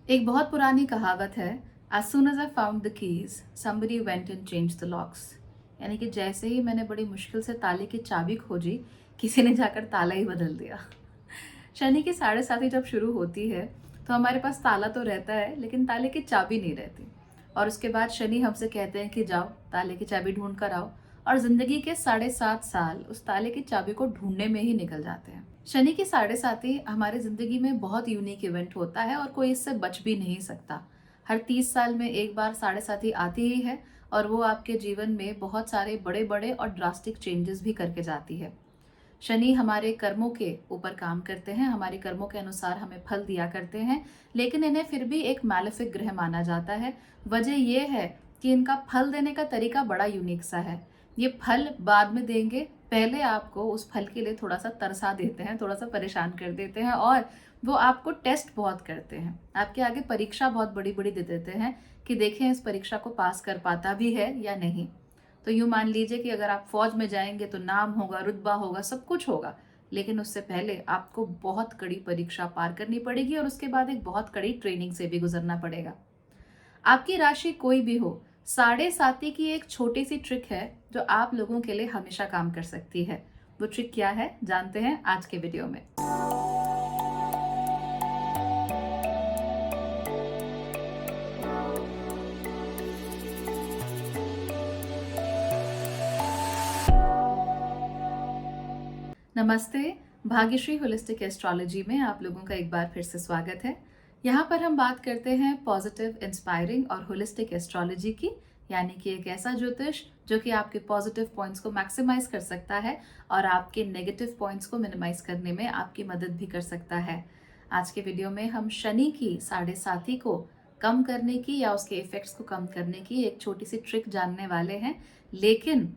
एक बहुत पुरानी कहावत है, as soon as I found the keys somebody went and change the locks. यानी कि जैसे ही मैंने बड़ी मुश्किल से ताले की चाबी खोजी, किसी ने जाकर ताला ही बदल दिया। शनि की 7:30 जब शुरू होती है तो हमारे पास ताला तो रहता है लेकिन ताले की चाबी नहीं रहती। और उसके बाद शनि हमसे कहते हैं कि जाओ ताले की चाबी ढूंढ कर आओ। और जिंदगी के 7.5 साल उस ताले की चाबी को ढूंढने में ही निकल जाते हैं। शनि की 7:30 हमारी जिंदगी में बहुत यूनिक इवेंट होता है और कोई इससे बच भी नहीं सकता। हर 30 साल में एक बार 7:30 आती ही है और वो आपके जीवन में बहुत सारे बड़े बड़े और ड्रास्टिक चेंजेस भी करके जाती है। शनि हमारे कर्मों के ऊपर काम करते हैं, हमारे कर्मों के अनुसार हमें फल दिया करते हैं, लेकिन इन्हें फिर भी एक मैलेफिक ग्रह माना जाता है। वजह यह है कि इनका फल देने का तरीका बड़ा यूनिक सा है। ये फल बाद में देंगे, पहले आपको उस फल के लिए थोड़ा सा तरसा देते हैं, थोड़ा सा परेशान कर देते हैं और वो आपको टेस्ट बहुत करते हैं, आपके आगे परीक्षा बहुत बड़ी बड़ी दे देते हैं कि देखें इस परीक्षा को पास कर पाता भी है या नहीं। तो यूँ मान लीजिए कि अगर आप फौज में जाएंगे तो नाम होगा, रुतबा होगा, सब कुछ होगा, लेकिन उससे पहले आपको बहुत कड़ी परीक्षा पार करनी पड़ेगी और उसके बाद एक बहुत कड़ी ट्रेनिंग से भी गुजरना पड़ेगा। आपकी राशि कोई भी हो, 7:30 की एक छोटी सी ट्रिक है जो आप लोगों के लिए हमेशा काम कर सकती है। वो ट्रिक क्या है जानते हैं आज के वीडियो में। नमस्ते। भाग्यश्री होलिस्टिक एस्ट्रोलॉजी में आप लोगों का एक बार फिर से स्वागत है। यहाँ पर हम बात करते हैं पॉजिटिव, इंस्पायरिंग और होलिस्टिक एस्ट्रोलॉजी की, यानी कि एक ऐसा ज्योतिष जो कि आपके पॉजिटिव पॉइंट्स को मैक्सिमाइज कर सकता है और आपके नेगेटिव पॉइंट्स को मिनिमाइज करने में आपकी मदद भी कर सकता है। आज के वीडियो में हम शनि की 7:30 को कम करने की या उसके इफेक्ट्स को कम करने की एक छोटी सी ट्रिक जानने वाले हैं। लेकिन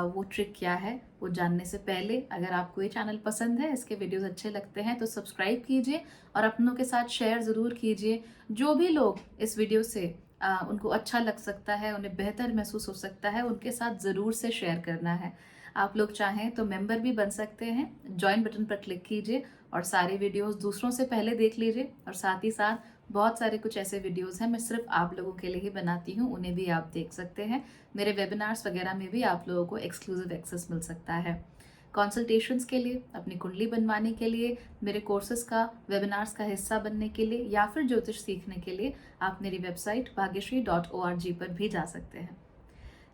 वो ट्रिक क्या है वो जानने से पहले अगर आपको ये चैनल पसंद है, इसके वीडियोस अच्छे लगते हैं तो सब्सक्राइब कीजिए और अपनों के साथ शेयर ज़रूर कीजिए। जो भी लोग इस वीडियो से उनको अच्छा लग सकता है, उन्हें बेहतर महसूस हो सकता है, उनके साथ ज़रूर से शेयर करना है। आप लोग चाहें तो मेंबर भी बन सकते हैं, ज्वाइन बटन पर क्लिक कीजिए और सारे वीडियोस दूसरों से पहले देख लीजिए। और साथ ही साथ बहुत सारे कुछ ऐसे वीडियोस हैं मैं सिर्फ आप लोगों के लिए ही बनाती हूँ, उन्हें भी आप देख सकते हैं। मेरे वेबिनार्स वगैरह में भी आप लोगों को एक्सक्लूसिव एक्सेस मिल सकता है। कंसल्टेशंस के लिए, अपनी कुंडली बनवाने के लिए, मेरे कोर्सेज का, वेबिनार्स का हिस्सा बनने के लिए या फिर ज्योतिष सीखने के लिए आप मेरी वेबसाइट भाग्यश्री.org पर भी जा सकते हैं।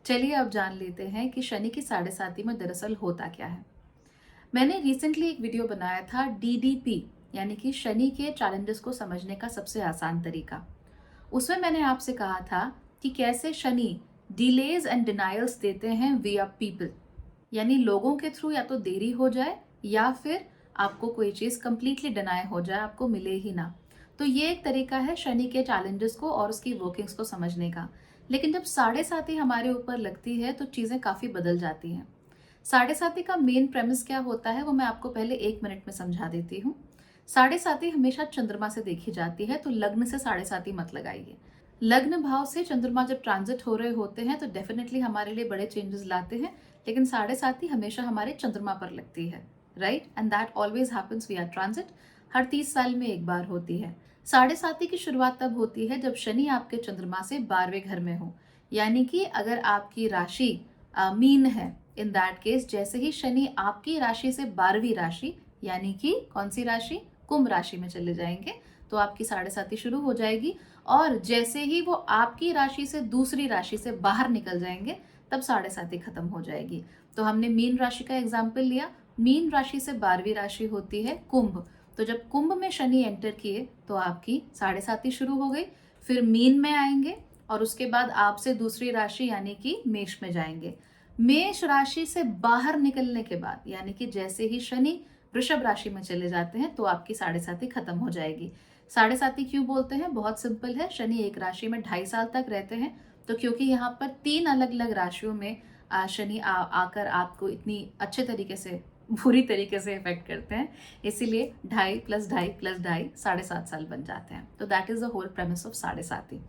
चलिए अब जान लेते हैं कि शनि की 7:30 में दरअसल होता क्या है। मैंने रिसेंटली एक वीडियो बनाया था DDP, यानी कि शनि के चैलेंजेस को समझने का सबसे आसान तरीका। उसमें मैंने आपसे कहा था कि कैसे शनि डिलेज एंड डिनायल्स देते हैं विया पीपल, यानी लोगों के थ्रू या तो देरी हो जाए या फिर आपको कोई चीज़ कंप्लीटली डिनाई हो जाए, आपको मिले ही ना। तो ये एक तरीका है शनि के चैलेंजेस को और उसकी वर्किंग्स को समझने का। लेकिन जब 7:30 हमारे ऊपर लगती है तो चीज़ें काफ़ी बदल जाती हैं। 7:30 का मेन प्रेमिस क्या होता है वो मैं आपको पहले 1 मिनट में समझा देती हूँ। 7:30 हमेशा चंद्रमा से देखी जाती है, तो लग्न से 7:30 मत लगाइए। लग्न भाव से चंद्रमा जब ट्रांजिट हो रहे होते हैं तो डेफिनेटली हमारे लिए बड़े चेंजेस लाते हैं, लेकिन 7:30 हमेशा हमारे चंद्रमा पर लगती है, right? And that always happens विया ट्रांजिट। हर 30 साल में एक बार होती है। 7:30 की शुरुआत तब होती है जब शनि आपके चंद्रमा से 12वें घर में हो, यानी कि अगर आपकी राशि मीन है, इन दैट केस जैसे ही शनि आपकी राशि से 12वीं राशि यानी कि कौन सी राशि, कुंभ राशि में चले जाएंगे, तो आपकी 7:30 शुरू हो जाएगी। और जैसे ही वो आपकी राशि से दूसरी राशि से बाहर निकल जाएंगे तब 7:30 खत्म हो जाएगी। तो हमने मीन राशि का एग्जाम्पल लिया। मीन राशि से 12वीं राशि होती है कुंभ। तो जब कुंभ में शनि एंटर किए तो आपकी 7:30 शुरू हो गई। फिर मीन में आएंगे और उसके बाद आपसे दूसरी राशि यानी कि मेष में जाएंगे। मेष राशि से बाहर निकलने के बाद यानी कि जैसे ही शनि वृषभ राशि में चले जाते हैं तो आपकी 7:30 खत्म हो जाएगी। 7:30 क्यों बोलते हैं? बहुत सिंपल है। शनि एक राशि में 2.5 साल तक रहते हैं, तो क्योंकि यहाँ पर 3 अलग अलग राशियों में शनि आकर आपको इतनी अच्छे तरीके से, बुरी तरीके से इफेक्ट करते हैं, इसीलिए 2.5 + 2.5 + 2.5 7.5 साल बन जाते हैं। तो that is the whole premise of 7:30।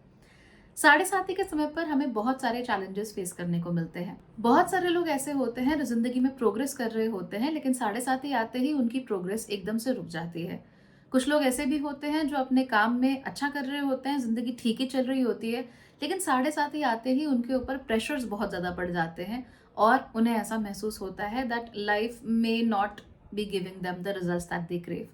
7:30 के समय पर हमें बहुत सारे चैलेंजेस फेस करने को मिलते हैं। बहुत सारे लोग ऐसे होते हैं जो जिंदगी में प्रोग्रेस कर रहे होते हैं, लेकिन 7:30 आते ही उनकी प्रोग्रेस एकदम से रुक जाती है। कुछ लोग ऐसे भी होते हैं जो अपने काम में अच्छा कर रहे होते हैं, ज़िंदगी ठीक ही चल रही होती है, लेकिन 7:30 ही आते ही उनके ऊपर प्रेशर्स बहुत ज़्यादा बढ़ जाते हैं और उन्हें ऐसा महसूस होता है that life may not be giving them the results that they crave.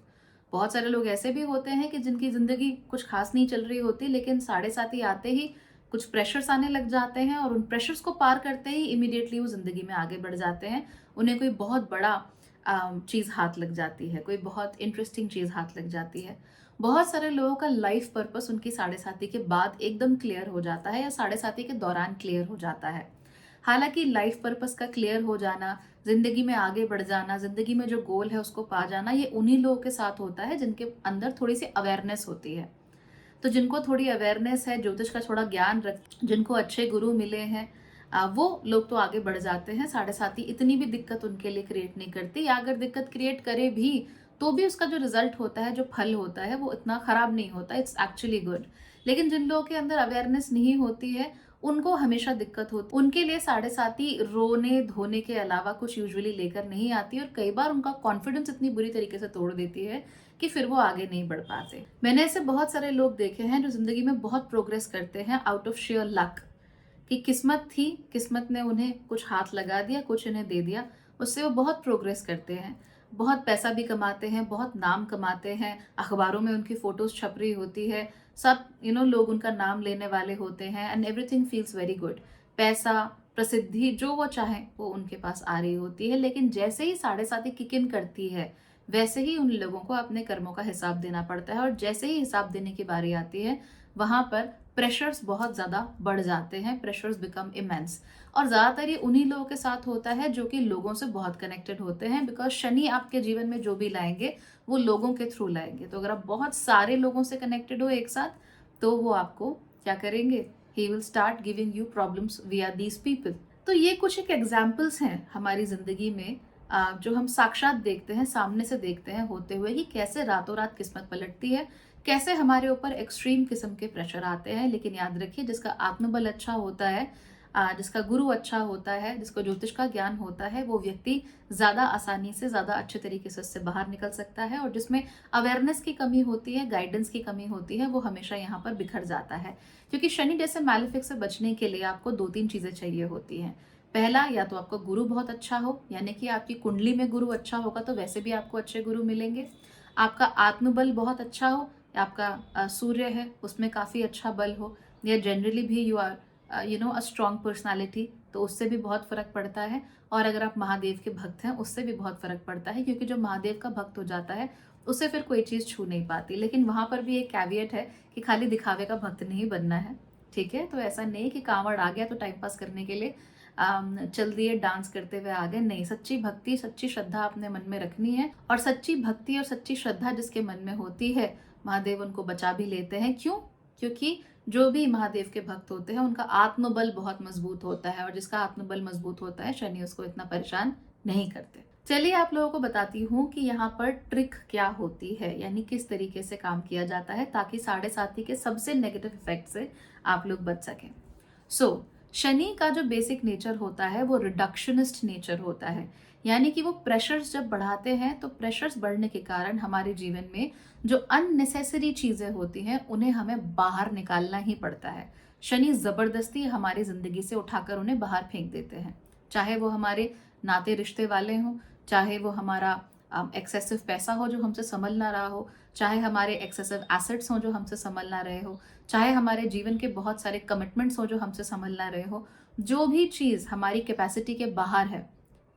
बहुत सारे लोग ऐसे भी होते हैं कि जिनकी ज़िंदगी कुछ खास नहीं चल रही होती, लेकिन 7:30 ही आते ही कुछ प्रेशर्स आने लग जाते हैं और उन प्रेशर्स को पार करते ही इमीडिएटली वो ज़िंदगी में आगे बढ़ जाते हैं। उन्हें कोई बहुत बड़ा चीज़ हाथ लग जाती है, कोई बहुत इंटरेस्टिंग चीज़ हाथ लग जाती है। बहुत सारे लोगों का लाइफ पर्पस उनकी 7:30 के बाद एकदम क्लियर हो जाता है या 7:30 के दौरान क्लियर हो जाता है। हालाँकि लाइफ पर्पस का क्लियर हो जाना, ज़िंदगी में आगे बढ़ जाना, ज़िंदगी में जो गोल है उसको पा जाना, ये उन्हीं लोगों के साथ होता है जिनके अंदर थोड़ी-सी अवेयरनेस होती है। तो जिनको थोड़ी अवेयरनेस है, ज्योतिष का थोड़ा ज्ञान जिनको अच्छे गुरु मिले हैं, वो लोग तो आगे बढ़ जाते हैं। 7:30 इतनी भी दिक्कत उनके लिए क्रिएट नहीं करती, या अगर दिक्कत क्रिएट करे भी तो भी उसका जो रिजल्ट होता है, जो फल होता है, वो इतना खराब नहीं होता, इट्स एक्चुअली गुड। लेकिन जिन लोगों के अंदर अवेयरनेस नहीं होती है, उनको हमेशा दिक्कत होती है। उनके लिए 7:30 रोने धोने के अलावा कुछ यूजुअली लेकर नहीं आती और कई बार उनका कॉन्फिडेंस इतनी बुरी तरीके से तोड़ देती है कि फिर वो आगे नहीं बढ़ पाते। मैंने ऐसे बहुत सारे लोग देखे हैं जो जिंदगी में बहुत प्रोग्रेस करते हैं आउट ऑफ शेयर लक, कि किस्मत थी, किस्मत ने उन्हें कुछ हाथ लगा दिया, कुछ इन्हें दे दिया, उससे वो बहुत प्रोग्रेस करते हैं, बहुत पैसा भी कमाते हैं, बहुत नाम कमाते हैं, अखबारों में उनकी फोटोज छप रही होती है, सब लोग उनका नाम लेने वाले होते हैं and everything feels very good. पैसा, प्रसिद्धि, जो वो चाहें वो उनके पास आ रही होती है, लेकिन जैसे ही 7:30 किक इन करती है, वैसे ही उन लोगों को अपने कर्मों का हिसाब देना पड़ता है और जैसे ही हिसाब देने की बारी आती है, वहां पर प्रेशर्स बहुत ज़्यादा बढ़ जाते हैं, प्रेशर्स बिकम इमेंस। और ज़्यादातर ये उन्हीं लोगों के साथ होता है जो कि लोगों से बहुत कनेक्टेड होते हैं, बिकॉज शनि आपके जीवन में जो भी लाएंगे वो लोगों के थ्रू लाएंगे। तो अगर आप बहुत सारे लोगों से कनेक्टेड हो एक साथ, तो वो आपको क्या करेंगे, he will start giving you problems विया दीज पीपल। तो ये कुछ एक एग्जाम्पल्स हैं हमारी जिंदगी में, जो हम साक्षात देखते हैं, सामने से देखते हैं होते हुए, कि कैसे रातों रात किस्मत पलटती है, कैसे हमारे ऊपर एक्सट्रीम किस्म के प्रेशर आते हैं। लेकिन याद रखिए, जिसका आत्मबल अच्छा होता है, जिसका गुरु अच्छा होता है, जिसको ज्योतिष का ज्ञान होता है, वो व्यक्ति ज़्यादा आसानी से, ज़्यादा अच्छे तरीके से उससे बाहर निकल सकता है। और जिसमें अवेयरनेस की कमी होती है, गाइडेंस की कमी होती है, वो हमेशा यहाँ पर बिखर जाता है। क्योंकि शनि जैसे मैलेफिक से बचने के लिए आपको 2-3 चीज़ें चाहिए होती हैं। पहला, या तो आपका गुरु बहुत अच्छा हो, यानी कि आपकी कुंडली में गुरु अच्छा होगा तो वैसे भी आपको अच्छे गुरु मिलेंगे। आपका आत्मबल बहुत अच्छा हो, या आपका सूर्य है उसमें काफ़ी अच्छा बल हो, या जनरली भी you are a strong personality, तो उससे भी बहुत फर्क पड़ता है। और अगर आप महादेव के भक्त हैं, उससे भी बहुत फर्क पड़ता है, क्योंकि जो महादेव का भक्त हो जाता है उसे फिर कोई चीज़ छू नहीं पाती। लेकिन वहां पर भी एक कैवियट है कि खाली दिखावे का भक्त नहीं बनना है, ठीक है। तो ऐसा नहीं कि कांवड़ आ गया तो टाइम पास करने के लिए चल दिए डांस करते हुए आगे, नहीं। सच्ची भक्ति, सच्ची श्रद्धा अपने मन में रखनी है, और सच्ची भक्ति और सच्ची श्रद्धा जिसके मन में होती है, महादेव उनको बचा भी लेते हैं। क्यों? क्योंकि जो भी महादेव के भक्त होते हैं उनका आत्मबल बहुत मजबूत होता है, और जिसका आत्मबल मजबूत होता है, शनि उसको इतना परेशान नहीं करते। चलिए आप लोगों को बताती हूँ कि यहाँ पर ट्रिक क्या होती है, यानी किस तरीके से काम किया जाता है ताकि 7:30 के सबसे नेगेटिव इफेक्ट से आप लोग बच सकें। शनि का जो बेसिक नेचर होता है वो रिडक्शनिस्ट नेचर होता है, यानी कि वो प्रेशर्स जब बढ़ाते हैं, तो प्रेशर्स बढ़ने के कारण हमारे जीवन में जो अननेसेसरी चीजें होती हैं उन्हें हमें बाहर निकालना ही पड़ता है। शनि जबरदस्ती हमारी जिंदगी से उठाकर उन्हें बाहर फेंक देते हैं, चाहे वो हमारे नाते रिश्ते वाले हों, चाहे वो हमारा एक्सेसिव पैसा हो जो हमसे संभल ना रहा हो, चाहे हमारे एक्सेसिव एसेट्स हों जो हमसे संभल ना रहे हो, चाहे हमारे जीवन के बहुत सारे कमिटमेंट्स हों जो हमसे संभल ना रहे हो, जो भी चीज़ हमारी कैपेसिटी के बाहर है,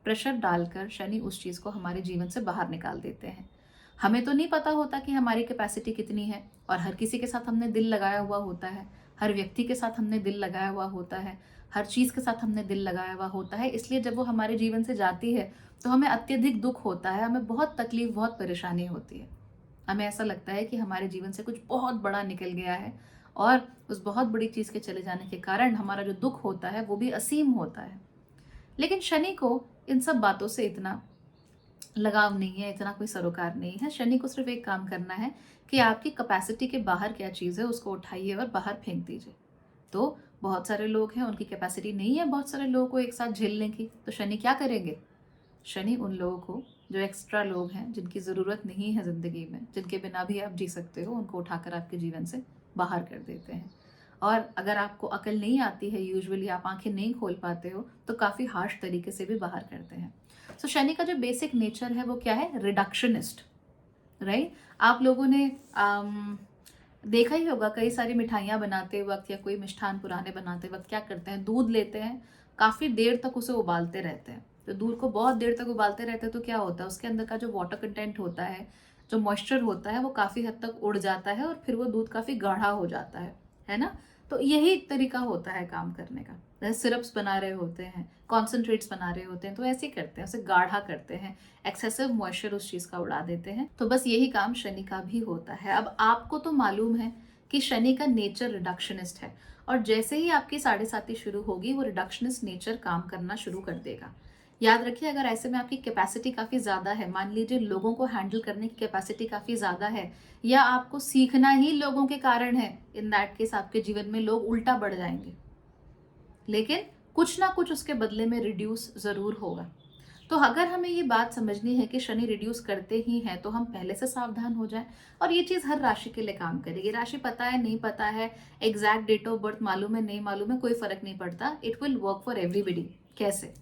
प्रेशर डालकर शनि उस चीज़ को हमारे जीवन से बाहर निकाल देते हैं। हमें तो नहीं पता होता कि हमारी कैपेसिटी कितनी है, और हर किसी के साथ हमने दिल लगाया हुआ होता है, हर व्यक्ति के साथ हमने दिल लगाया हुआ होता है, हर चीज़ के साथ हमने दिल लगाया हुआ होता है। इसलिए जब वो हमारे जीवन से जाती है तो हमें अत्यधिक दुख होता है, हमें बहुत तकलीफ, बहुत परेशानी होती है। हमें ऐसा लगता है कि हमारे जीवन से कुछ बहुत बड़ा निकल गया है, और उस बहुत बड़ी चीज़ के चले जाने के कारण हमारा जो दुख होता है वो भी असीम होता है। लेकिन शनि को इन सब बातों से इतना लगाव नहीं है, इतना कोई सरोकार नहीं है। शनि को सिर्फ एक काम करना है कि आपकी कैपेसिटी के बाहर क्या चीज़ है उसको उठाइए और बाहर फेंक दीजिए। तो बहुत सारे लोग हैं, उनकी कैपेसिटी नहीं है बहुत सारे लोगों को एक साथ झेलने की, तो शनि क्या करेंगे? शनि उन लोगों को जो एक्स्ट्रा लोग हैं जिनकी ज़रूरत नहीं है ज़िंदगी में, जिनके बिना भी आप जी सकते हो, उनको उठाकर आपके जीवन से बाहर कर देते हैं। और अगर आपको अकल नहीं आती है, यूजुअली आप आंखें नहीं खोल पाते हो, तो काफ़ी हार्श तरीके से भी बाहर करते हैं। सो शनि का जो बेसिक नेचर है वो क्या है? Reductionist, right? आप लोगों ने देखा ही होगा, कई सारी मिठाइयाँ बनाते वक्त या कोई मिष्ठान पुराने बनाते वक्त क्या करते हैं, दूध लेते हैं, काफ़ी देर तक उसे उबालते रहते हैं। तो दूध को बहुत देर तक उबालते रहते हैं तो क्या होता है, उसके अंदर का जो वाटर कंटेंट होता है, जो मॉइस्चर होता है, वो काफ़ी हद तक उड़ जाता है और फिर वो दूध काफ़ी गाढ़ा हो जाता है ना? तो यही तरीका होता है काम करने का। जैसे सिरप्स बना रहे होते हैं, कॉन्सेंट्रेट्स बना रहे होते हैं, तो ऐसे ही करते हैं, उसे गाढ़ा करते हैं, एक्सेसिव मॉइस्चर उस चीज़ का उड़ा देते हैं। तो बस यही काम शनि का भी होता है। अब आपको तो मालूम है कि शनि का नेचर रिडक्शनिस्ट है, और जैसे ही आपकी साढ़े साती शुरू होगी वो रिडक्शनिस्ट नेचर काम करना शुरू कर देगा। याद रखिए, अगर ऐसे में आपकी कैपेसिटी काफ़ी ज़्यादा है, मान लीजिए लोगों को हैंडल करने की कैपेसिटी काफ़ी ज़्यादा है, या आपको सीखना ही लोगों के कारण है, इन दैट केस आपके जीवन में लोग उल्टा बढ़ जाएंगे, लेकिन कुछ ना कुछ उसके बदले में रिड्यूस ज़रूर होगा। तो अगर हमें ये बात समझनी है कि शनि रिड्यूस करते ही हैं, तो हम पहले से सावधान हो जाएं। और ये चीज़ हर राशि के लिए काम करेगी। राशि पता है नहीं पता है, एग्जैक्ट डेट ऑफ बर्थ मालूम है नहीं मालूम है, कोई फर्क नहीं पड़ता। It will work for everybody. कैसे?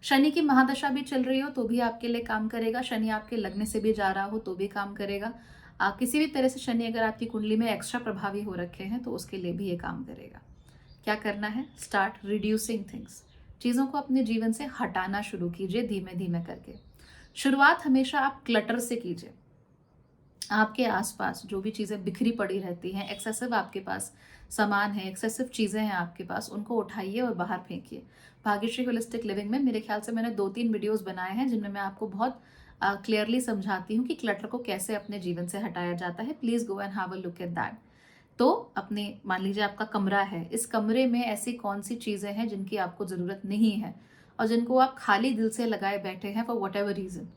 शनि की महादशा भी चल रही हो तो भी आपके लिए काम करेगा, शनि आपके लगने से भी जा रहा हो तो भी काम करेगा। किसी भी तरह से शनि अगर आपकी कुंडली में एक्स्ट्रा प्रभावी हो रखे हैं तो उसके लिए भी ये काम करेगा। क्या करना है? Start reducing things. चीज़ों को अपने जीवन से हटाना शुरू कीजिए धीमे धीमे करके। शुरुआत हमेशा आप क्लटर से कीजिए। आपके आसपास जो भी चीज़ें बिखरी पड़ी रहती हैं, एक्सेसिव आपके पास सामान है, एक्सेसिव चीज़ें हैं आपके पास, उनको उठाइए और बाहर फेंकिए। भाग्यश्री होलिस्टिक लिविंग में मेरे ख्याल से मैंने 2-3 वीडियोस बनाए हैं जिनमें मैं आपको बहुत क्लियरली समझाती हूँ कि क्लटर को कैसे अपने जीवन से हटाया जाता है। Please go and have a look at that. तो अपने, मान लीजिए आपका कमरा है, इस कमरे में ऐसी कौन सी चीज़ें हैं जिनकी आपको ज़रूरत नहीं है और जिनको आप खाली दिल से लगाए बैठे हैं फॉर वट एवर रीज़न,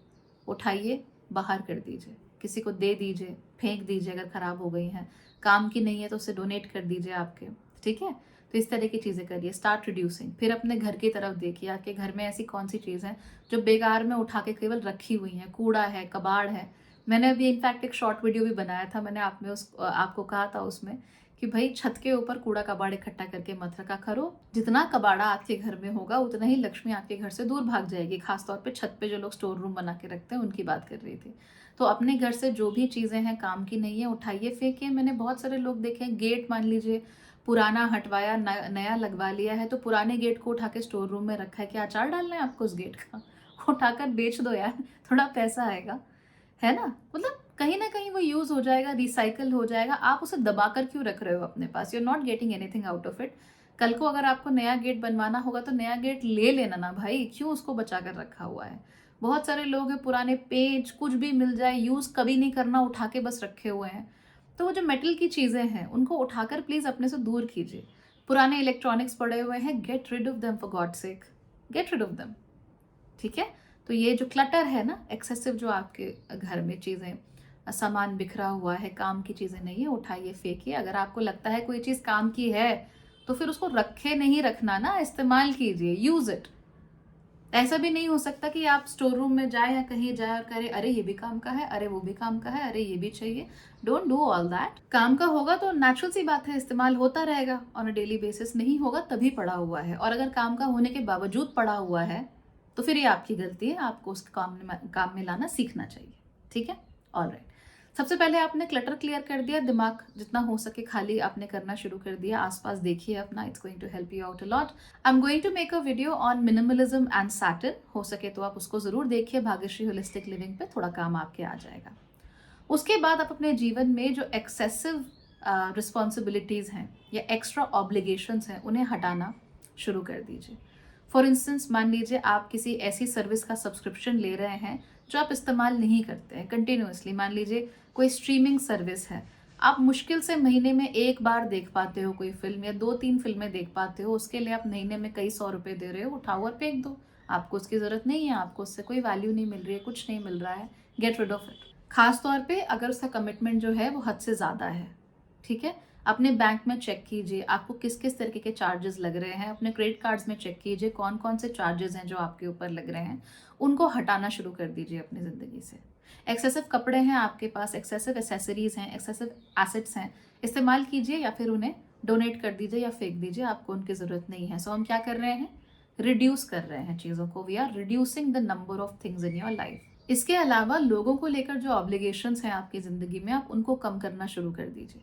उठाइए, बाहर कर दीजिए, किसी को दे दीजिए, फेंक दीजिए अगर ख़राब हो गई हैं, काम की नहीं है तो उसे डोनेट कर दीजिए आपके, ठीक है? तो इस तरह की चीज़ें करिए, स्टार्ट रिड्यूसिंग। फिर अपने घर की तरफ देखिए, आपके घर में ऐसी कौन सी चीज़ है जो बेकार में उठा के केवल रखी हुई हैं, कूड़ा है, कबाड़ है। मैंने अभी इनफैक्ट एक शॉर्ट वीडियो भी बनाया था, मैंने आपको कहा था उसमें कि भाई छत के ऊपर कूड़ा कबाड़ इकट्ठा करके मत रखा करो। जितना कबाड़ा आपके घर में होगा उतना ही लक्ष्मी आपके घर से दूर भाग जाएगी। खासतौर पे छत पे जो लोग स्टोर रूम बना के रखते हैं उनकी बात कर रही थी। तो अपने घर से जो भी चीज़ें हैं काम की नहीं है, उठाइए, फेंकिए। मैंने बहुत सारे लोग देखे हैं, गेट मान लीजिए पुराना हटवाया, नया लगवा लिया है, तो पुराने गेट को उठा के स्टोर रूम में रखा है। क्या अचार डालना है आपको उस गेट का? उठाकर बेच दो यार, थोड़ा पैसा आएगा, है ना? मतलब कहीं ना कहीं वो यूज हो जाएगा, रिसाइकल हो जाएगा। आप उसे दबाकर क्यों रख रहे हो अपने पास? You are not getting anything out of it. कल को अगर आपको नया गेट बनवाना होगा तो नया गेट ले लेना ना भाई, क्यों उसको बचा कर रखा हुआ है? बहुत सारे लोग हैं, पुराने पेज कुछ भी मिल जाए, यूज कभी नहीं करना, उठा के बस रखे हुए हैं। तो वो जो मेटल की चीजें हैं उनको उठाकर प्लीज अपने से दूर कीजिए। पुराने इलेक्ट्रॉनिक्स पड़े हुए हैं, get rid of them for God sake, get rid of them, ठीक है? तो ये जो क्लटर है ना, एक्सेसिव जो आपके घर में चीज़ें, सामान बिखरा हुआ है, काम की चीज़ें नहीं है, उठाइए, फेंकिए। अगर आपको लगता है कोई चीज़ काम की है तो फिर उसको रखे नहीं रखना ना, इस्तेमाल कीजिए, यूज इट। ऐसा भी नहीं हो सकता कि आप स्टोर रूम में जाए या कहीं जाए और करें अरे ये भी काम का है, अरे वो भी काम का है, अरे ये भी चाहिए। Don't do all that. काम का होगा तो नेचुरल सी बात है, इस्तेमाल होता रहेगा ऑन अ डेली बेसिस। नहीं होगा तभी पड़ा हुआ है, और अगर काम का होने के बावजूद पड़ा हुआ है तो फिर ये आपकी गलती है, आपको उस काम में लाना सीखना चाहिए, ठीक है? ऑलराइट। सबसे पहले आपने क्लटर क्लियर कर दिया, दिमाग जितना हो सके खाली आपने करना शुरू कर दिया। आसपास देखिए अपना, it's going to help you out a lot. I am going to make a video on minimalism and Saturn, हो सके तो आप उसको जरूर देखिए। भाग्यश्री होलिस्टिक लिविंग पे थोड़ा काम आपके आ जाएगा। उसके बाद आप अपने जीवन में जो एक्सेसिव रिस्पॉन्सिबिलिटीज़ हैं या एक्स्ट्रा ऑब्लिगेशंस हैं उन्हें हटाना शुरू कर दीजिए। फॉर इंस्टेंस, मान लीजिए आप किसी ऐसी सर्विस का सब्सक्रिप्शन ले रहे हैं जो आप इस्तेमाल नहीं करते हैं कंटिन्यूअसली। मान लीजिए कोई स्ट्रीमिंग सर्विस है, आप मुश्किल से महीने में एक बार देख पाते हो कोई फिल्म, या 2-3 फिल्में देख पाते हो, उसके लिए आप महीने में कई 100 रुपए दे रहे हो, उठाओ और फेंक दो। आपको उसकी ज़रूरत नहीं है, आपको उससे कोई वैल्यू नहीं मिल रही है, कुछ नहीं मिल रहा है, गेट रिड ऑफ इट। खास तौर पे अगर उसका कमिटमेंट जो है वो हद से ज़्यादा है, ठीक है? अपने बैंक में चेक कीजिए आपको किस किस तरीके के चार्जेस लग रहे हैं, अपने क्रेडिट कार्ड्स में चेक कीजिए कौन कौन से चार्जेस हैं जो आपके ऊपर लग रहे हैं, उनको हटाना शुरू कर दीजिए अपनी ज़िंदगी से। एक्सेसिव कपड़े हैं आपके पास, एक्सेसिव एसेसरीज हैं, एक्सेसिव एसेट्स हैं, इस्तेमाल कीजिए या फिर उन्हें डोनेट कर दीजिए या फेंक दीजिए, आपको उनकी ज़रूरत नहीं है। सो हम क्या कर रहे हैं, रिड्यूस कर रहे हैं चीज़ों को। We are reducing the number of things in your life. इसके अलावा लोगों को लेकर जो ऑब्लिगेशंस हैं आपकी ज़िंदगी में, आप उनको कम करना शुरू कर दीजिए।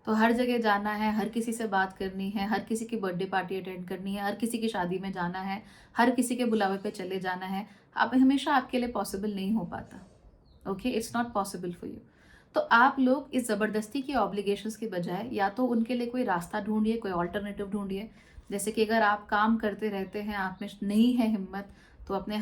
तो हर जगह जाना है, हर किसी से बात करनी है, हर किसी की बर्थडे पार्टी अटेंड करनी है, हर किसी की शादी में जाना है, हर किसी के बुलावे पे चले जाना है, अब हमेशा आपके लिए पॉसिबल नहीं हो पाता। Okay, it's not possible for you. तो आप लोग इस ज़बरदस्ती की ऑब्लिगेशंस की बजाय या तो उनके लिए कोई रास्ता ढूंढिए, कोई ऑल्टरनेटिव ढूंढिए। जैसे कि अगर आप काम करते रहते हैं, आप में नहीं है हिम्मत, तो अपने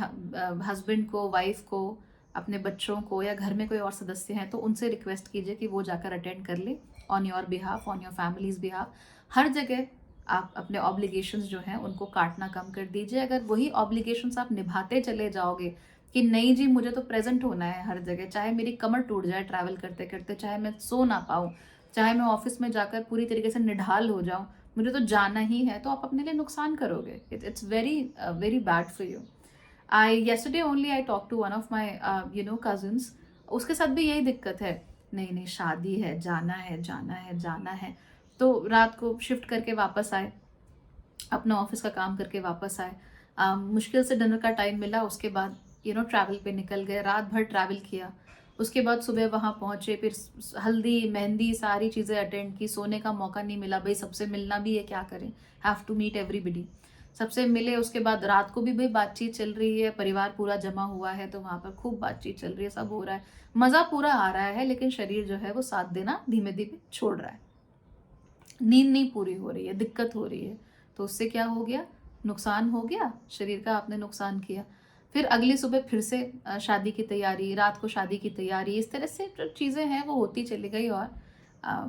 हस्बैंड को, वाइफ को, अपने बच्चों को या घर में कोई और सदस्य हैं तो उनसे रिक्वेस्ट कीजिए कि वो जाकर अटेंड कर ले on your behalf, on your family's behalf. हर जगह आप अपने ऑब्लिगेशंस जो हैं उनको काटना कम कर दीजिए। अगर वही ऑब्लिगेशंस आप निभाते चले जाओगे कि नहीं जी मुझे तो प्रेजेंट होना है हर जगह, चाहे मेरी कमर टूट जाए ट्रैवल करते करते, चाहे मैं सो ना पाऊँ, चाहे मैं ऑफिस में जाकर पूरी तरीके से निढाल हो जाऊँ, मुझे तो जाना ही है, तो आप अपने लिए नुकसान करोगे। It's very very bad for you. yesterday only I talked to one of my cousins। उसके साथ भी यही दिक्कत है, नहीं नहीं शादी है, जाना है जाना है जाना है। तो रात को शिफ्ट करके वापस आए, अपना ऑफिस का काम करके वापस आए, मुश्किल से डिनर का टाइम मिला, उसके बाद ट्रैवल पे निकल गए, रात भर ट्रैवल किया, उसके बाद सुबह वहाँ पहुँचे, फिर हल्दी मेहंदी सारी चीज़ें अटेंड की, सोने का मौका नहीं मिला, भाई सबसे मिलना भी है, क्या करें, हैव टू मीट एवरीबडी। सबसे मिले, उसके बाद रात को भी भाई बातचीत चल रही है, परिवार पूरा जमा हुआ है तो वहाँ पर खूब बातचीत चल रही है, सब हो रहा है, मज़ा पूरा आ रहा है, लेकिन शरीर जो है वो साथ देना धीमे धीमे छोड़ रहा है, नींद नहीं पूरी हो रही है, दिक्कत हो रही है। तो उससे क्या हो गया, नुकसान हो गया, शरीर का आपने नुकसान किया। फिर अगली सुबह फिर से शादी की तैयारी, रात को शादी की तैयारी, इस तरह से जो चीज़ें हैं वो होती चली गई और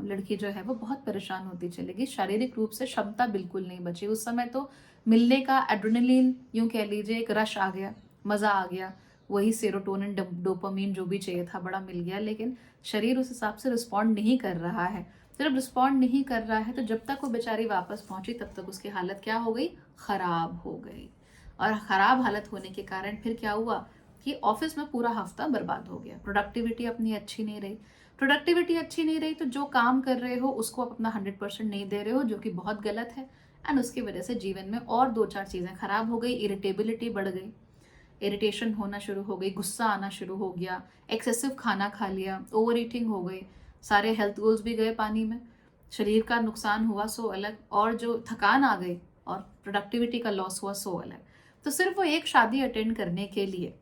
लड़की जो है वो बहुत परेशान होती चली गई। शारीरिक रूप से क्षमता बिल्कुल नहीं बची। उस समय तो मिलने का एड्रेनलिन, यूँ कह लीजिए एक रश आ गया, मज़ा आ गया, वही सेरोटोनिन डोपामीन जो भी चाहिए था बड़ा मिल गया, लेकिन शरीर उस हिसाब से रिस्पॉन्ड नहीं कर रहा है। जब रिस्पॉन्ड नहीं कर रहा है तो जब तक वो बेचारी वापस पहुंची तब तक उसकी हालत क्या हो गई, खराब हो गई। और खराब हालत होने के कारण फिर क्या हुआ कि ऑफिस में पूरा हफ्ता बर्बाद हो गया, प्रोडक्टिविटी अपनी अच्छी नहीं रही। प्रोडक्टिविटी अच्छी नहीं रही तो जो काम कर रहे हो उसको आप अपना 100% नहीं दे रहे हो, जो कि बहुत गलत है। एंड उसकी वजह से जीवन में और 2-4 चीज़ें खराब हो गई, इरिटेबिलिटी बढ़ गई, इरिटेशन होना शुरू हो गई, गुस्सा आना शुरू हो गया, एक्सेसिव खाना खा लिया, ओवर ईटिंग हो गई, सारे हेल्थ गोल्स भी गए पानी में, शरीर का नुकसान हुआ सो अलग, और जो थकान आ गई और प्रोडक्टिविटी का लॉस हुआ सो अलग। तो सिर्फ वो एक शादी अटेंड करने के लिए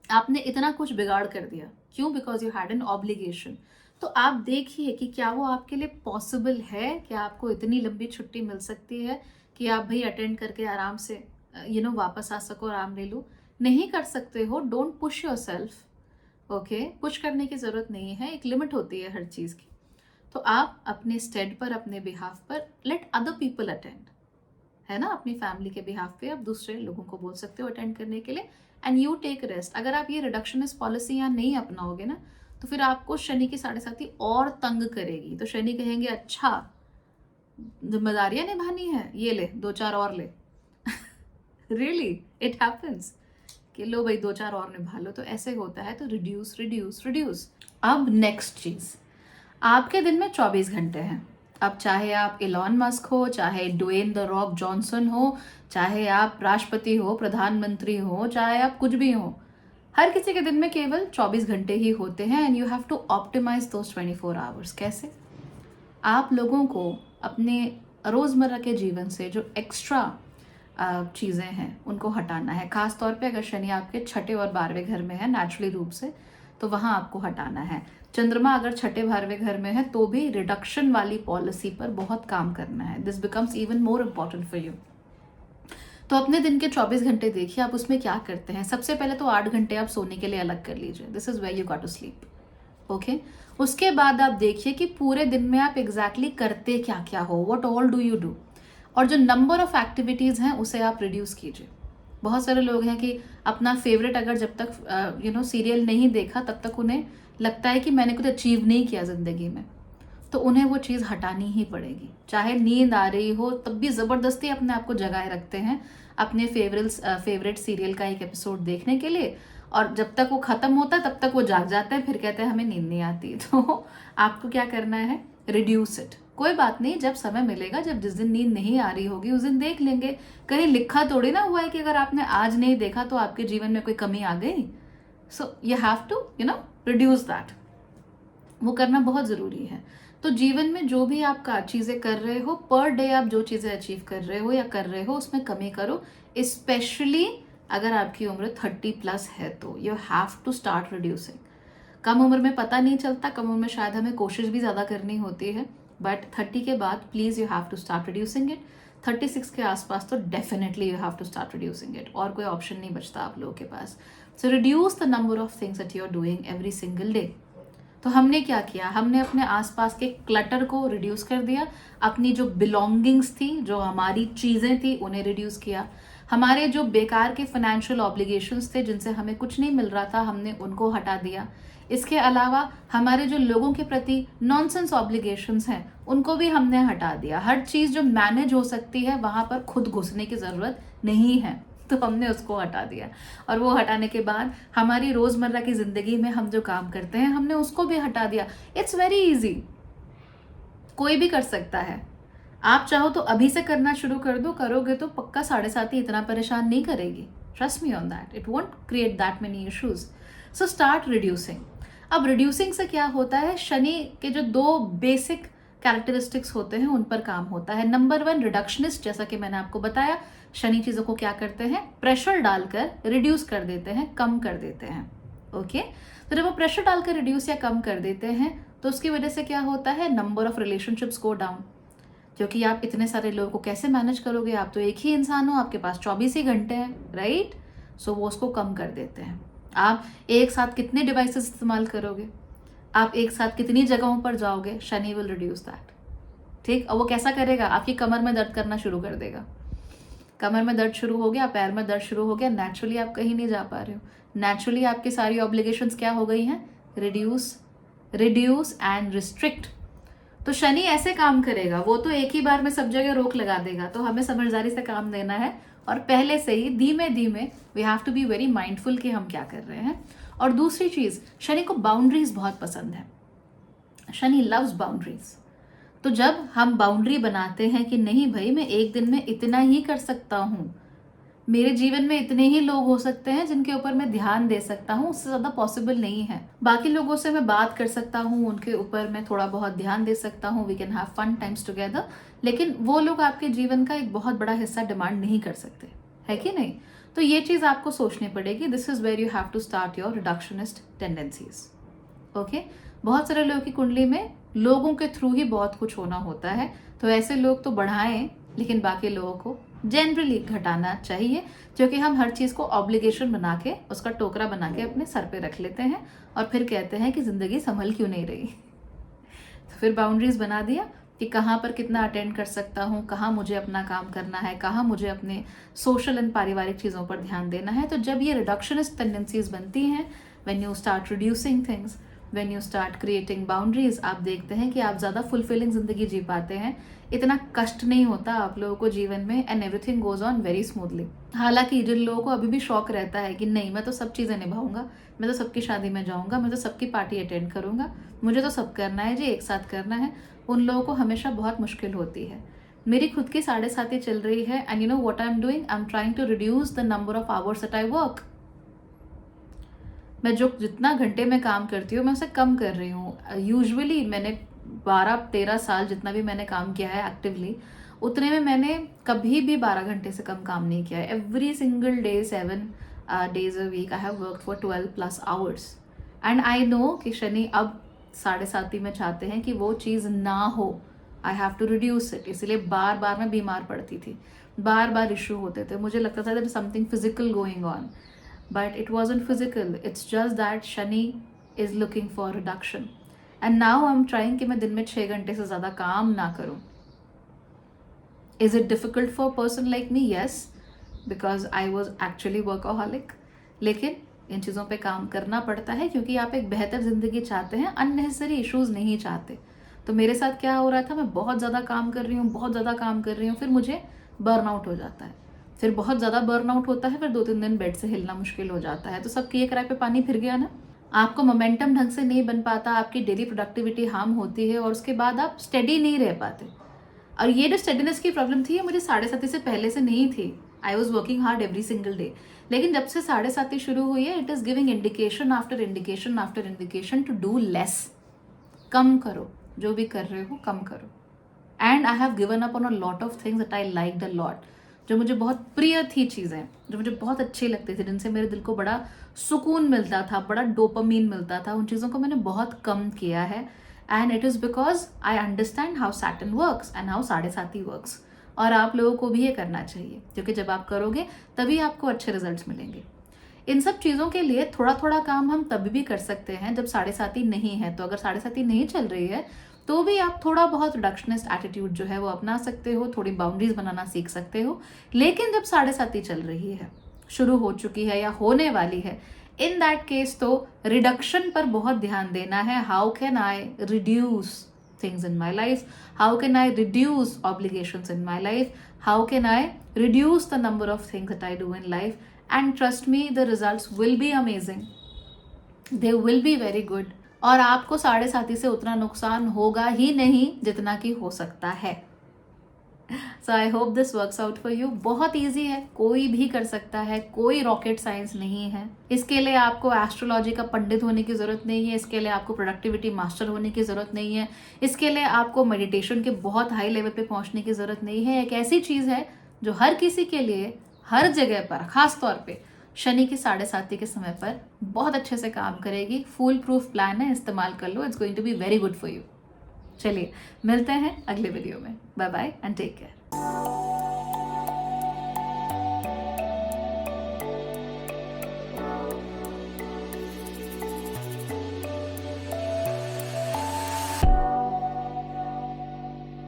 आपने इतना कुछ बिगाड़ कर दिया, क्यों? Because you had an obligation. तो आप देखिए कि क्या वो आपके लिए पॉसिबल है, क्या आपको इतनी लंबी छुट्टी मिल सकती है कि आप भाई अटेंड करके आराम से वापस आ सको, आराम ले लो। नहीं कर सकते हो, don't push your self. Okay, push करने की ज़रूरत नहीं है, एक लिमिट होती है हर चीज़ की। तो आप अपने स्टेड पर, अपने बिहाफ पर लेट अदर पीपल अटेंड, है ना, अपनी फैमिली के बिहाफ पे आप दूसरे लोगों को बोल सकते हो अटेंड करने के लिए, एंड यू टेक रेस्ट। अगर आप ये रिडक्शनिस्ट पॉलिसी यहाँ नहीं अपनाओगे ना तो फिर आपको शनि की 7.5 और तंग करेगी। तो शनि कहेंगे अच्छा जिम्मेदारियां निभानी है, ये ले 2-4 और ले। रियली इट हैपन्स कि लो भाई 2-4 और निभा लो। तो ऐसे होता है, तो रिड्यूस रिड्यूस रिड्यूस। अब नेक्स्ट चीज, आपके दिन में 24 घंटे हैं। अब चाहे आप इलॉन मस्क हो, चाहे ड्वेन द रॉक जॉनसन हो, चाहे आप राष्ट्रपति हो, प्रधानमंत्री हो, चाहे आप कुछ भी हो, हर किसी के दिन में केवल 24 घंटे ही होते हैं। And you have to optimise those 24 hours. कैसे? आप लोगों को अपने रोज़मर्रा के जीवन से जो एक्स्ट्रा चीज़ें हैं उनको हटाना है। खास तौर पे अगर शनि आपके 6ठे और 12वें घर में है नेचुरली रूप से, तो वहाँ आपको हटाना है। चंद्रमा अगर 6ठे 12वें घर में है तो भी रिडक्शन वाली पॉलिसी पर बहुत काम करना है। This becomes even more important for you. तो अपने दिन के 24 घंटे देखिए आप उसमें क्या करते हैं। सबसे पहले तो 8 घंटे आप सोने के लिए अलग कर लीजिए, this is where you got to sleep. Okay, उसके बाद आप देखिए कि पूरे दिन में आप एग्जैक्टली करते क्या क्या हो, what all do you do, और जो नंबर ऑफ एक्टिविटीज़ हैं उसे आप रिड्यूस कीजिए। बहुत सारे लोग हैं कि अपना फेवरेट अगर जब तक सीरियल नहीं देखा तब तक उन्हें लगता है कि मैंने कुछ अचीव नहीं किया ज़िंदगी में। तो उन्हें वो चीज़ हटानी ही पड़ेगी। चाहे नींद आ रही हो तब भी ज़बरदस्ती अपने आप को जगाए रखते हैं अपने फेवरेट सीरियल का एक एपिसोड देखने के लिए, और जब तक वो ख़त्म होता है तब तक वो जाग जाते हैं, फिर कहते हैं हमें नींद नहीं आती। तो आपको क्या करना है, रिड्यूस इट। कोई बात नहीं, जब समय मिलेगा, जब जिस दिन नींद नहीं आ रही होगी उस दिन देख लेंगे। कहीं लिखा थोड़ी ना हुआ है कि अगर आपने आज नहीं देखा तो आपके जीवन में कोई कमी आ गई। So you have to reduce that. वो करना बहुत ज़रूरी है। तो जीवन में जो भी आप चीज़ें कर रहे हो, पर डे आप जो चीज़ें अचीव कर रहे हो या कर रहे हो उसमें कमी करो। स्पेशली अगर आपकी उम्र 30+ है तो you have to start reducing. कम उम्र में पता नहीं चलता, कम उम्र में शायद हमें कोशिश भी ज़्यादा करनी होती है, बट 30 के बाद please you have to start reducing it. 36 के आसपास तो definitely you have to start reducing it, और कोई ऑप्शन नहीं बचता आप लोगों के पास। So reduce the number of things that you are doing every single day. तो हमने क्या किया, हमने अपने आसपास के क्लटर को रिड्यूस कर दिया, अपनी जो बिलोंगिंग्स थी, जो हमारी चीज़ें थी, उन्हें रिड्यूस किया। हमारे जो बेकार के फाइनेंशियल ऑब्लिगेशंस थे जिनसे हमें कुछ नहीं मिल रहा था, हमने उनको हटा दिया। इसके अलावा हमारे जो लोगों के प्रति नॉनसेंस ऑब्लिगेशंस हैं उनको भी हमने हटा दिया। हर चीज़ जो मैनेज हो सकती है वहाँ पर खुद घुसने की ज़रूरत नहीं है, तो हमने उसको हटा दिया। और वो हटाने के बाद हमारी रोज़मर्रा की ज़िंदगी में हम जो काम करते हैं हमने उसको भी हटा दिया। इट्स वेरी इजी, कोई भी कर सकता है। आप चाहो तो अभी से करना शुरू कर दो, करोगे तो पक्का 7.5 इतना परेशान नहीं करेगी। Trust me on that, it won't create that many issues. So start reducing. अब रिड्यूसिंग से क्या होता है, शनि के जो 2 बेसिक कैरेक्टरिस्टिक्स होते हैं उन पर काम होता है। नंबर 1 रिडक्शनिस्ट, जैसा कि मैंने आपको बताया, शनि चीज़ों को क्या करते हैं, प्रेशर डालकर रिड्यूस कर देते हैं, कम कर देते हैं। ओके, तो जब वो प्रेशर डालकर रिड्यूस या कम कर देते हैं तो उसकी वजह से क्या होता है, number of relationships go down. क्योंकि आप इतने सारे लोगों को कैसे मैनेज करोगे, आप तो एक ही इंसान हो, आपके पास 24 ही घंटे हैं, राइट। सो वो उसको कम कर देते हैं। आप एक साथ कितने डिवाइसेस इस्तेमाल करोगे, आप एक साथ कितनी जगहों पर जाओगे, शनि विल रिड्यूस दैट। ठीक, और वो कैसा करेगा, आपकी कमर में दर्द करना शुरू कर देगा। कमर में दर्द शुरू हो गया, पैर में दर्द शुरू हो गया, नेचुरली आप कहीं नहीं जा पा रहे हो, नेचुरली आपकी सारी ऑब्लिगेशंस क्या हो गई हैं, रिड्यूस एंड रिस्ट्रिक्ट। तो शनि ऐसे काम करेगा, वो तो एक ही बार में सब जगह रोक लगा देगा। तो हमें समझदारी से काम लेना है और पहले से ही धीमे धीमे we have to be very mindful कि हम क्या कर रहे हैं। और दूसरी चीज, शनि को बाउंड्रीज बहुत पसंद है, शनि लव्स बाउंड्रीज। तो जब हम बाउंड्री बनाते हैं कि नहीं भाई मैं एक दिन में इतना ही कर सकता हूँ, मेरे जीवन में इतने ही लोग हो सकते हैं जिनके ऊपर मैं ध्यान दे सकता हूँ, उससे ज़्यादा पॉसिबल नहीं है। बाकी लोगों से मैं बात कर सकता हूँ, उनके ऊपर मैं थोड़ा बहुत ध्यान दे सकता हूँ, we can have fun times together, लेकिन वो लोग आपके जीवन का एक बहुत बड़ा हिस्सा डिमांड नहीं कर सकते, है कि नहीं। तो ये चीज़ आपको सोचनी पड़ेगी। This is where you have to start your reductionist tendencies. Okay, बहुत सारे लोगों की कुंडली में लोगों के थ्रू ही बहुत कुछ होना होता है, तो ऐसे लोग तो बढ़ाएं, लेकिन बाकी लोगों को जनरली घटाना चाहिए, क्योंकि हम हर चीज़ को ऑब्लिगेशन बना के, उसका टोकरा बना के अपने सर पे रख लेते हैं और फिर कहते हैं कि ज़िंदगी संभल क्यों नहीं रही। तो फिर बाउंड्रीज बना दिया कि कहाँ पर कितना अटेंड कर सकता हूँ, कहाँ मुझे अपना काम करना है, कहाँ मुझे अपने सोशल एंड पारिवारिक चीज़ों पर ध्यान देना है। तो जब ये रिडक्शनिस्ट टेंडेंसीज बनती हैं, when you start reducing things, when you start creating boundaries, आप देखते हैं कि आप ज़्यादा फुलफिलिंग ज़िंदगी जी पाते हैं, इतना कष्ट नहीं होता आप लोगों को जीवन में, and everything goes on very smoothly. हालांकि जिन लोगों को अभी भी शौक रहता है कि नहीं मैं तो सब चीज़ें निभाऊंगा, मैं तो सबकी शादी में जाऊंगा, मैं तो सबकी पार्टी अटेंड करूंगा, मुझे तो सब करना है जी, एक साथ करना है, उन लोगों को हमेशा बहुत मुश्किल होती है। मेरी खुद की 7.5 चल रही है, and you know what I am doing, I am trying to reduce the number of hours that I work. मैं जो जितना घंटे में काम करती हूँ मैं उसे कम कर रही हूँ। यूजुअली मैंने 12-13 साल जितना भी मैंने काम किया है एक्टिवली, उतने में मैंने कभी भी 12 घंटे से कम काम नहीं किया है। Every single day 7 days a week I have work for 12+ hours, and I know कि शनि अब 7.5 में चाहते हैं कि वो चीज़ ना हो। I have to reduce it. इसलिए बार बार मैं बीमार पड़ती थी, बार बार इशू होते थे, मुझे लगता था that something physical going on, but it wasn't physical, it's just that Shani is looking for reduction, and now I'm trying कि मैं दिन में 6 घंटे से ज़्यादा काम ना करूँ। Is it difficult for a person like me? Yes, because I was actually workaholic, लेकिन इन चीज़ों पे काम करना पड़ता है क्योंकि आप एक बेहतर ज़िंदगी चाहते हैं, अननेसेसरी इश्यूज नहीं चाहते। तो मेरे साथ क्या हो रहा था, मैं बहुत ज़्यादा काम कर रही हूँ, बहुत ज़्यादा काम कर रही हूँ, फिर मुझे बर्नआउट हो जाता है। फिर बहुत ज़्यादा बर्नआउट होता है, फिर 2-3 दिन बेड से हिलना मुश्किल हो जाता है। तो सबकी ये किराए पे पानी फिर गया ना। आपको मोमेंटम ढंग से नहीं बन पाता, आपकी डेली प्रोडक्टिविटी हार्म होती है और उसके बाद आप स्टेडी नहीं रह पाते। और ये जो स्टेडीनेस की प्रॉब्लम थी, ये मुझे 7:30 से पहले से नहीं थी। I was working hard every single day. लेकिन जब से 7:30 शुरू हुई है, it is giving indication after indication after indication to do less. कम करो, जो भी कर रहे हो कम करो। And I have given up on a lot of things that I like the lot, जो मुझे बहुत प्रिय थी चीज़ें, जो मुझे बहुत अच्छी लगती थी, जिनसे मेरे दिल को बड़ा सुकून मिलता था, बड़ा डोपामीन मिलता था, उन चीज़ों को मैंने बहुत कम किया है। And it is because I understand how Saturn works and how 7:30 works. और आप लोगों को भी ये करना चाहिए, क्योंकि जब आप करोगे तभी आपको अच्छे रिजल्ट्स मिलेंगे। इन सब चीज़ों के लिए थोड़ा थोड़ा काम हम तभी भी कर सकते हैं जब 7:30 नहीं है। तो अगर 7:30 नहीं चल रही है तो भी आप थोड़ा बहुत रिडक्शनिस्ट एटीट्यूड जो है वो अपना सकते हो, थोड़ी बाउंड्रीज बनाना सीख सकते हो। लेकिन जब 7:30 चल रही है, शुरू हो चुकी है या होने वाली है, इन दैट केस तो रिडक्शन पर बहुत ध्यान देना है। How can I reduce things in my life? How can I reduce obligations in my life? How can I reduce the number of things that I do in life? And trust me, the results will be amazing. They will be very good. और आपको 7:30 से उतना नुकसान होगा ही नहीं जितना कि हो सकता है। So I hope this works out for you. बहुत ईजी है, कोई भी कर सकता है, कोई रॉकेट साइंस नहीं है। इसके लिए आपको एस्ट्रोलॉजी का पंडित होने की जरूरत नहीं है, इसके लिए आपको प्रोडक्टिविटी मास्टर होने की जरूरत नहीं है, इसके लिए आपको मेडिटेशन के बहुत हाई लेवल पे पहुंचने की जरूरत नहीं है। एक ऐसी चीज है जो हर किसी के लिए हर जगह पर, खास तौर पे शनि की 7:30 के समय पर बहुत अच्छे से काम करेगी। फुल प्रूफ प्लान है, इस्तेमाल कर लो, it's going to be very good for you. चलिए मिलते हैं अगले वीडियो में। Bye bye and take care.